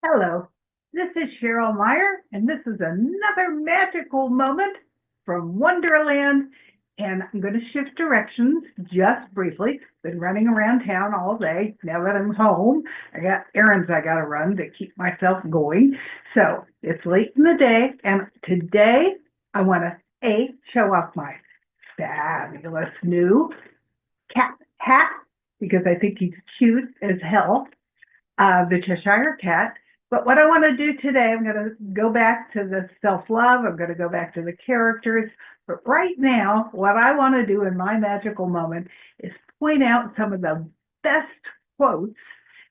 Hello, this is Cheryl Meyer, and this is another magical moment from Wonderland. And I'm going to shift directions just briefly. Been running around town all day. Now that I'm home, I got errands I got to run to keep myself going. So it's late in the day, and today I want to show off my fabulous new cat hat because I think he's cute as hell, the Cheshire Cat. But what I want to do today, I'm going to go back to the self-love. I'm going to go back to the characters. But right now, what I want to do in my magical moment is point out some of the best quotes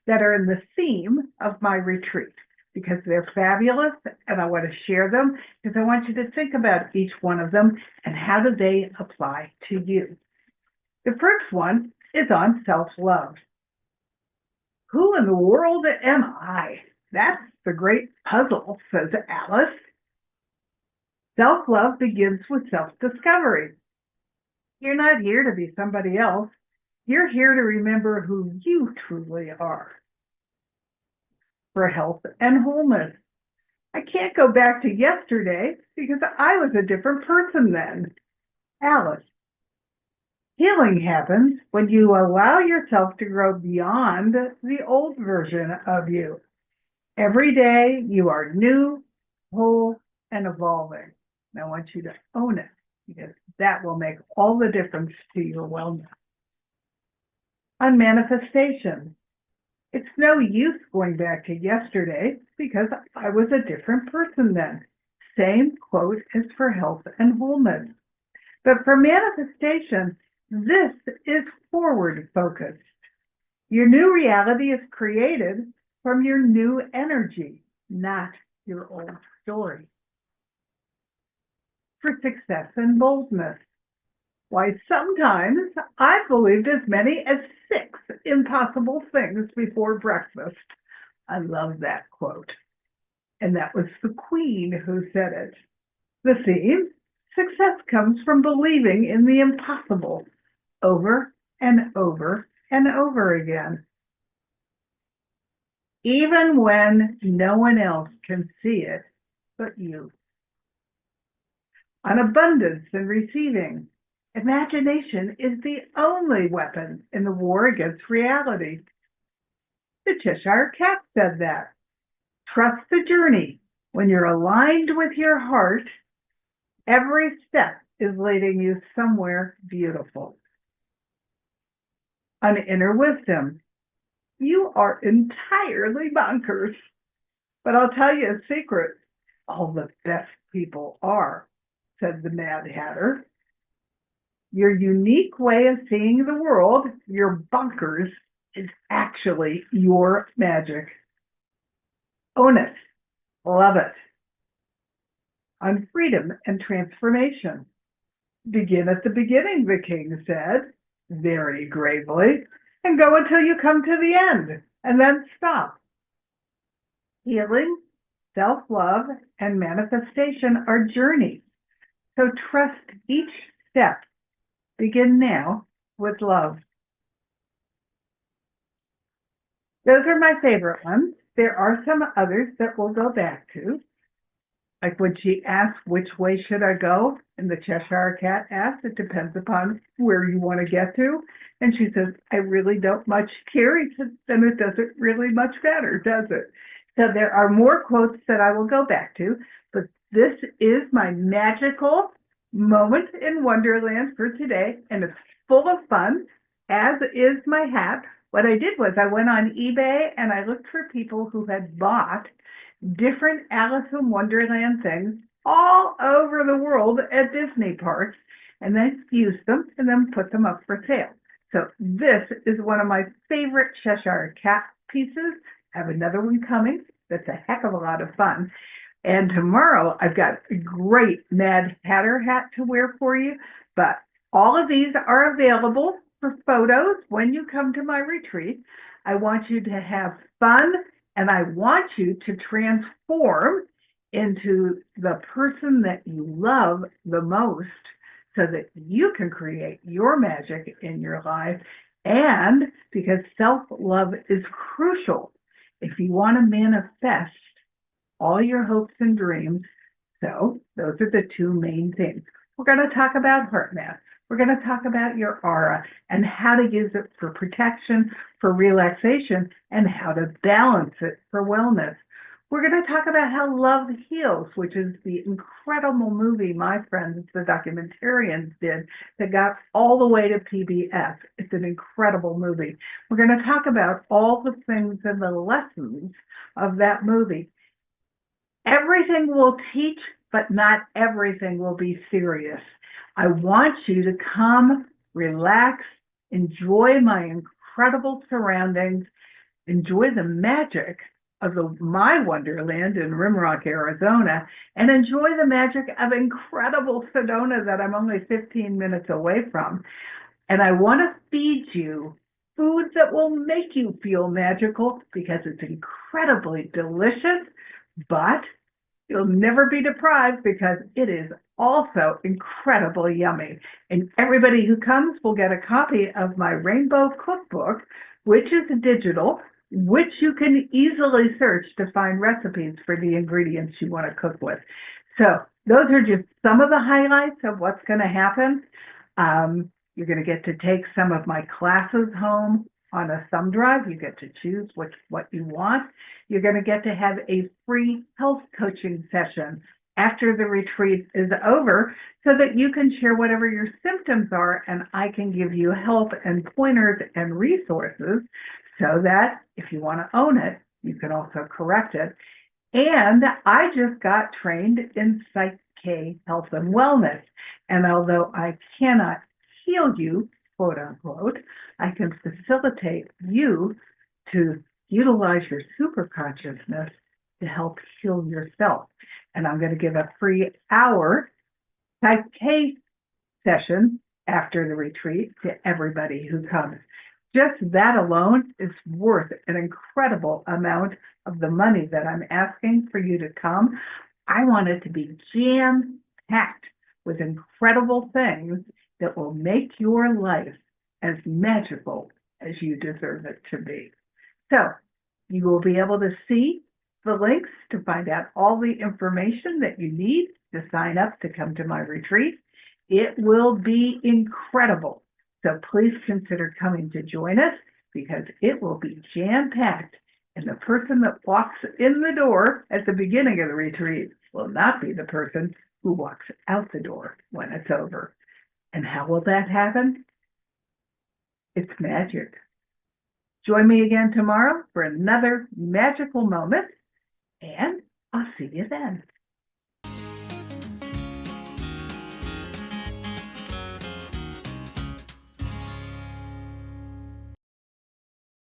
that are in the theme of my retreat because they're fabulous and I want to share them because I want you to think about each one of them and how do they apply to you. The first one is on self-love. Who in the world am I? That's the great puzzle, says Alice. Self-love begins with self-discovery. You're not here to be somebody else. You're here to remember who you truly are. For health and wholeness. I can't go back to yesterday because I was a different person then. Alice. Healing happens when you allow yourself to grow beyond the old version of you. Every day you are new, whole, and evolving. And I want you to own it because that will make all the difference to your wellness. On manifestation, it's no use going back to yesterday because I was a different person then. Same quote as for health and wholeness. But for manifestation, this is forward focused. Your new reality is created from your new energy, not your old story. For success and boldness. Why, sometimes I've believed as many as 6 impossible things before breakfast. I love that quote. And that was the Queen who said it. The theme, success comes from believing in the impossible over and over and over again. Even when no one else can see it but you. On abundance and receiving, imagination is the only weapon in the war against reality. The Cheshire Cat said that. Trust the journey. When you're aligned with your heart, every step is leading you somewhere beautiful. On inner wisdom, you are entirely bonkers. But I'll tell you a secret. All the best people are, said the Mad Hatter. Your unique way of seeing the world, your bonkers, is actually your magic. Own it. Love it. On freedom and transformation. Begin at the beginning, the king said, very gravely, and go until you come to the end, and then stop. Healing, self-love, and manifestation are journeys, so trust each step. Begin now with love. Those are my favorite ones. There are some others that we'll go back to. Like when she asked, which way should I go? And the Cheshire Cat asked, it depends upon where you want to get to. And she says, I really don't much care. He said, then it doesn't really much matter, does it? So there are more quotes that I will go back to, but this is my magical moment in Wonderland for today, and it's full of fun, as is my hat. What I did was I went on eBay and I looked for people who had bought different Alice in Wonderland things all over the world at Disney parks, and then fused them and then put them up for sale. So this is one of my favorite Cheshire Cat pieces. I have another one coming that's a heck of a lot of fun. And tomorrow I've got a great Mad Hatter hat to wear for you, but all of these are available for photos when you come to my retreat. I want you to have fun, and I want you to transform into the person that you love the most so that you can create your magic in your life. And because self-love is crucial if you want to manifest all your hopes and dreams. So those are the two main things. We're going to talk about heart math. We're going to talk about your aura and how to use it for protection, for relaxation, and how to balance it for wellness. We're going to talk about how love heals, which is the incredible movie my friends, the documentarians, did that got all the way to PBS. It's an incredible movie. We're going to talk about all the things and the lessons of that movie. Everything will teach, but not everything will be serious. I want you to come, relax, enjoy my incredible surroundings, enjoy the magic of my Wonderland in Rimrock, Arizona, and enjoy the magic of incredible Sedona that I'm only 15 minutes away from. And I want to feed you foods that will make you feel magical because it's incredibly delicious, but you'll never be deprived because it is also incredibly yummy. And everybody who comes will get a copy of my Rainbow Cookbook, which is digital, which you can easily search to find recipes for the ingredients you want to cook with. So those are just some of the highlights of what's going to happen. You're going to get to take some of my classes home on a thumb drive. You get to choose what you want. You're going to get to have a free health coaching session after the retreat is over so that you can share whatever your symptoms are, and I can give you help and pointers and resources so that if you want to own it, you can also correct it. And I just got trained in PSYCH-K health and wellness. And although I cannot heal you, quote unquote, I can facilitate you to utilize your super consciousness to help heal yourself. And I'm going to give a free hour PSYCH-K session after the retreat to everybody who comes. Just that alone is worth an incredible amount of the money that I'm asking for you to come. I want it to be jam-packed with incredible things that will make your life as magical as you deserve it to be. So you will be able to see the links to find out all the information that you need to sign up to come to my retreat. It will be incredible. So please consider coming to join us because it will be jam-packed, and the person that walks in the door at the beginning of the retreat will not be the person who walks out the door when it's over. And how will that happen? It's magic. Join me again tomorrow for another magical moment, and I'll see you then.